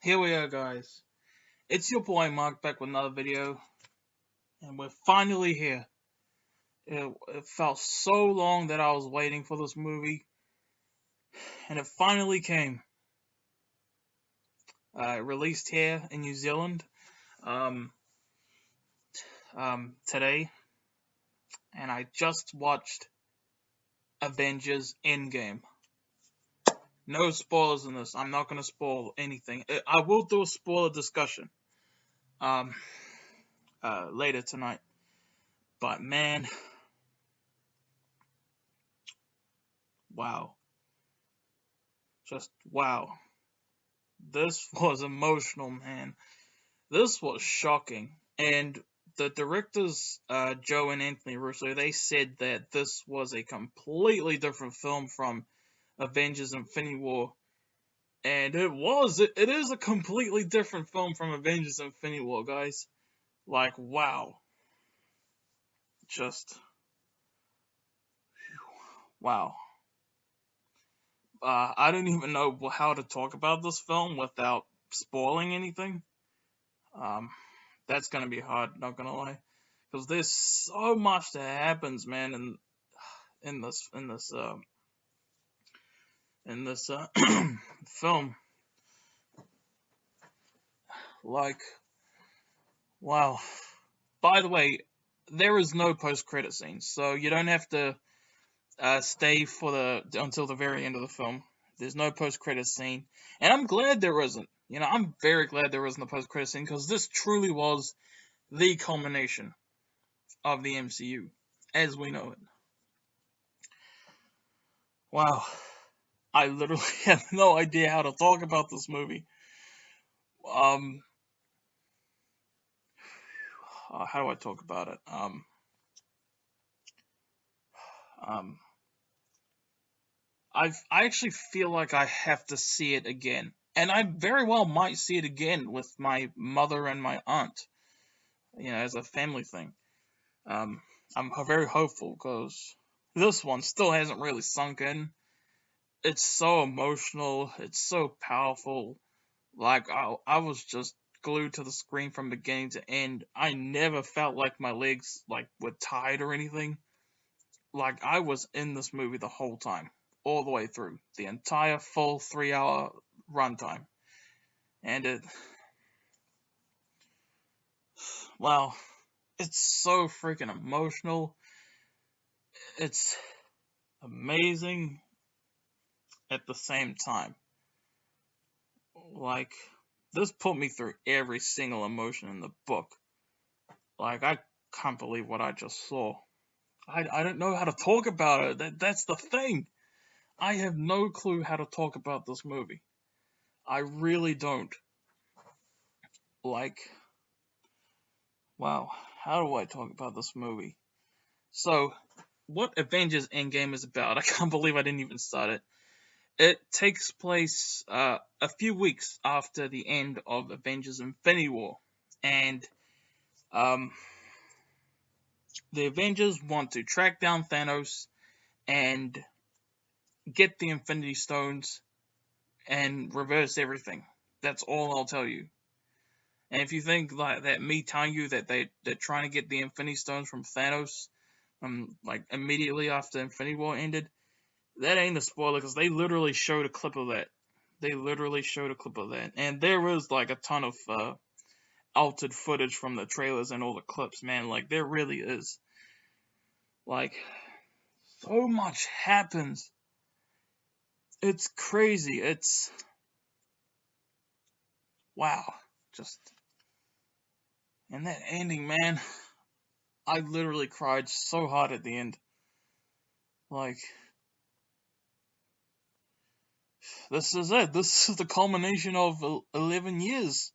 Here we are, guys. It's your boy Mark back with another video, and we're finally here. It felt so long that I was waiting for this movie, and it finally came. Released here in New Zealand um, today, and I just watched Avengers Endgame. No spoilers in this. I'm not going to spoil anything. I will do a spoiler discussion um, later tonight, but man, wow. Just wow. This was emotional, man. This was shocking. And the directors, Joe and Anthony Russo, they said that this was a completely different film from Avengers Infinity War. And it was. It is a completely different film from Avengers Infinity War, guys. Like, wow. Just, wow. I don't even know how to talk about this film without spoiling anything. Um, that's gonna be hard, not gonna lie, because there's so much that happens, man, in this film. Like, wow. By the way, there is no post-credit scene, so you don't have to stay for until the very end of the film. There's no post-credit scene, and I'm glad there isn't. I'm very glad there isn't a post-credit scene because this truly was the culmination of the MCU as we know it. Wow. I literally have no idea how to talk about this movie. Um, how do I talk about it? Um, I actually feel like I have to see it again, and I very well might see it again with my mother and my aunt. As a family thing. Um, I'm very hopeful because this one still hasn't really sunk in. It's so emotional. It's so powerful. Like I was just glued to the screen from beginning to end. I never felt like my legs were tied or anything. Like I was in this movie the whole time, all the way through the entire full 3 hour runtime, and wow, it's so freaking emotional. It's amazing at the same time. Like this put me through every single emotion in the book. Like I can't believe what I just saw. I don't know how to talk about it. That's the thing. I have no clue how to talk about this movie. I really don't. Like, wow, how do I talk about this movie? So, what Avengers Endgame is about, I can't believe I didn't even start it. It takes place a few weeks after the end of Avengers Infinity War. And um, the Avengers want to track down Thanos and get the Infinity Stones and reverse everything. That's all I'll tell you. And if you think like that, me telling you that they're trying to get the Infinity Stones from Thanos, like immediately after Infinity War ended, that ain't a spoiler because they literally showed a clip of that. They literally showed a clip of that, and there was like a ton of altered footage from the trailers and all the clips. Man, like there really is. Like so much happens. It's crazy. It's wow. Just and that ending, man. I literally cried so hard at the end. Like this is it. This is the culmination of 11 years.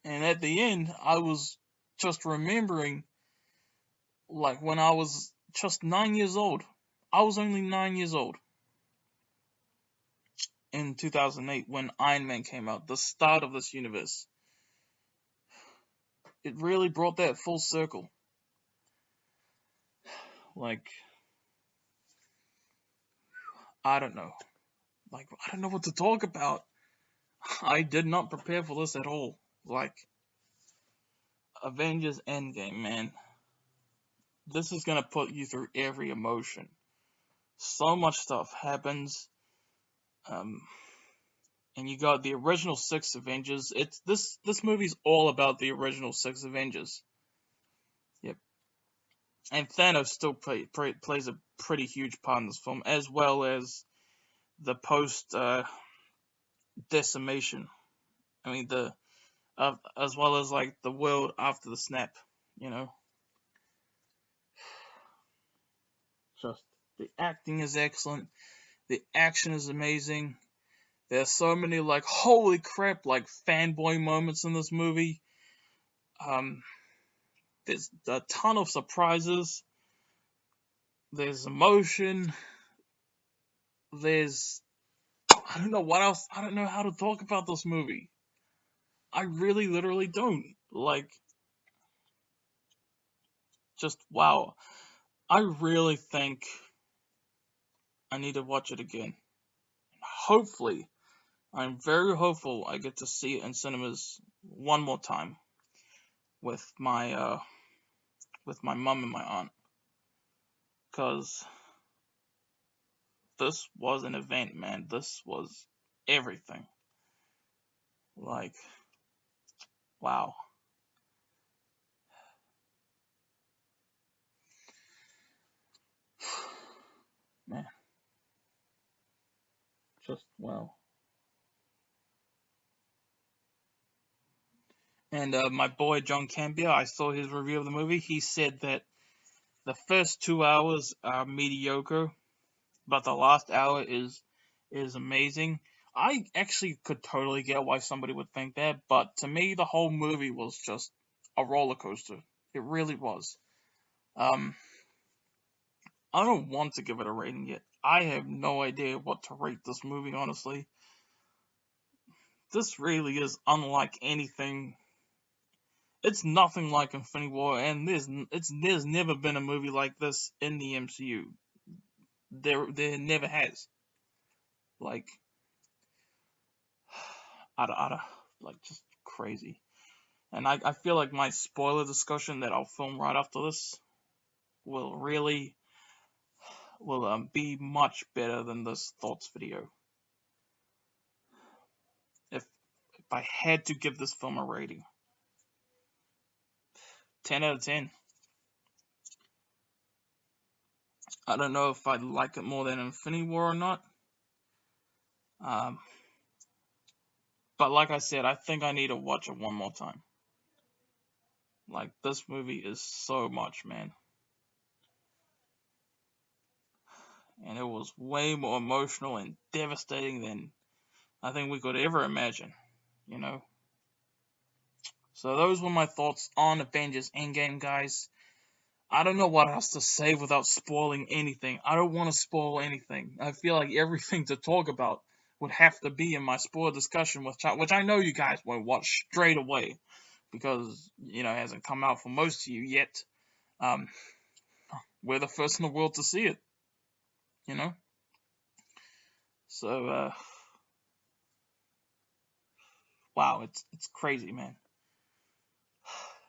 And at the end, I was just remembering, like, when I was just 9 years old. I was only 9 years old in 2008 when Iron Man came out, the start of this universe. It really brought that full circle. Like, I don't know. Like, I don't know what to talk about. I did not prepare for this at all. Like, Avengers Endgame, man. This is gonna put you through every emotion. So much stuff happens. Um, and you got the original six Avengers. It's this movie's all about the original six Avengers. Yep. And Thanos still plays a pretty huge part in this film, as well as the post decimation. I mean, as well as like the world after the snap. You know, just the acting is excellent. The action is amazing. There's so many like holy crap like fanboy moments in this movie. Um, there's a ton of surprises. There's emotion. There's I don't know what else. I don't know how to talk about this movie. I really literally don't. Like, just wow. I really think I need to watch it again. Hopefully, I'm very hopeful I get to see it in cinemas one more time with my mom and my aunt, cause this was an event, man. This was everything. Like, wow, man, just wow. And my boy John Campia, I saw his review of the movie. He said that the first 2 hours are mediocre, but the last hour is amazing. I actually could totally get why somebody would think that, but to me, the whole movie was just a roller coaster. It really was. Um, I don't want to give it a rating yet. I have no idea what to rate this movie, honestly. This really is unlike anything. It's nothing like Infinity War, and there's never been a movie like this in the MCU. There never has. Like, I, like just crazy. And I feel like my spoiler discussion that I'll film right after this will really will be much better than this thoughts video. If I had to give this film a rating, 10 out of 10. I don't know if I'd like it more than Infinity War or not. Um, but like I said, I think I need to watch it one more time. Like, this movie is so much, man. And it was way more emotional and devastating than I think we could ever imagine, you know? So those were my thoughts on Avengers Endgame, guys. I don't know what else to say without spoiling anything. I don't want to spoil anything. I feel like everything to talk about would have to be in my spoiler discussion, which I know you guys won't watch straight away because, you know, it hasn't come out for most of you yet. Um, we're the first in the world to see it, you know? So, wow, it's crazy, man.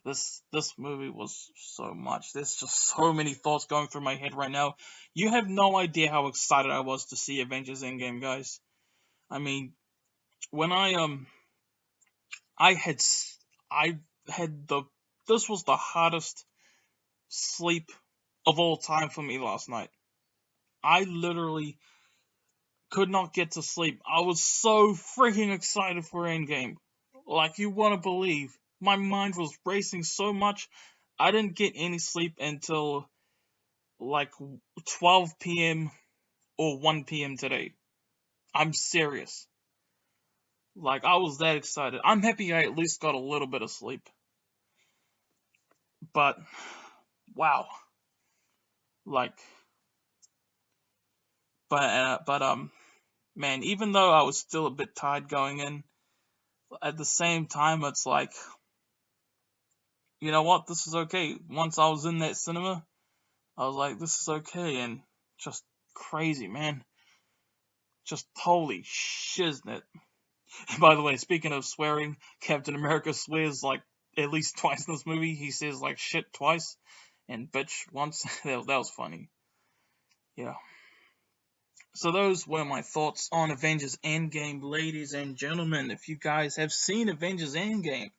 This movie was so much. There's just so many thoughts going through my head right now. You have no idea how excited I was to see Avengers Endgame, guys. I mean, when I had I had the this was the hardest sleep of all time for me last night. I literally could not get to sleep. I was so freaking excited for Endgame. Like, you want to believe. My mind was racing so much. I didn't get any sleep until like 12 p.m. or 1 p.m. today. I'm serious. Like, I was that excited. I'm happy I at least got a little bit of sleep. But, wow. Like, but man, even though I was still a bit tired going in, at the same time, it's like, you know what, this is okay. Once I was in that cinema, I was like, this is okay, and just crazy, man. Just holy shiznit. By the way, speaking of swearing, Captain America swears like at least twice in this movie. He says like shit twice and bitch once. That was funny. Yeah. So those were my thoughts on Avengers Endgame, ladies and gentlemen. If you guys have seen Avengers Endgame,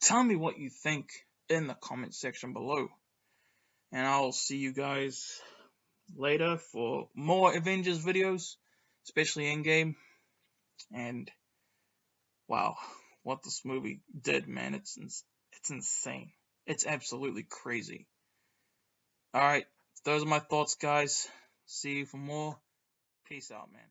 tell me what you think in the comment section below. And I'll see you guys later for more Avengers videos, especially Endgame. And wow, what this movie did, man, it's insane. It's absolutely crazy. All right, those are my thoughts, guys. See you for more. Peace out, man.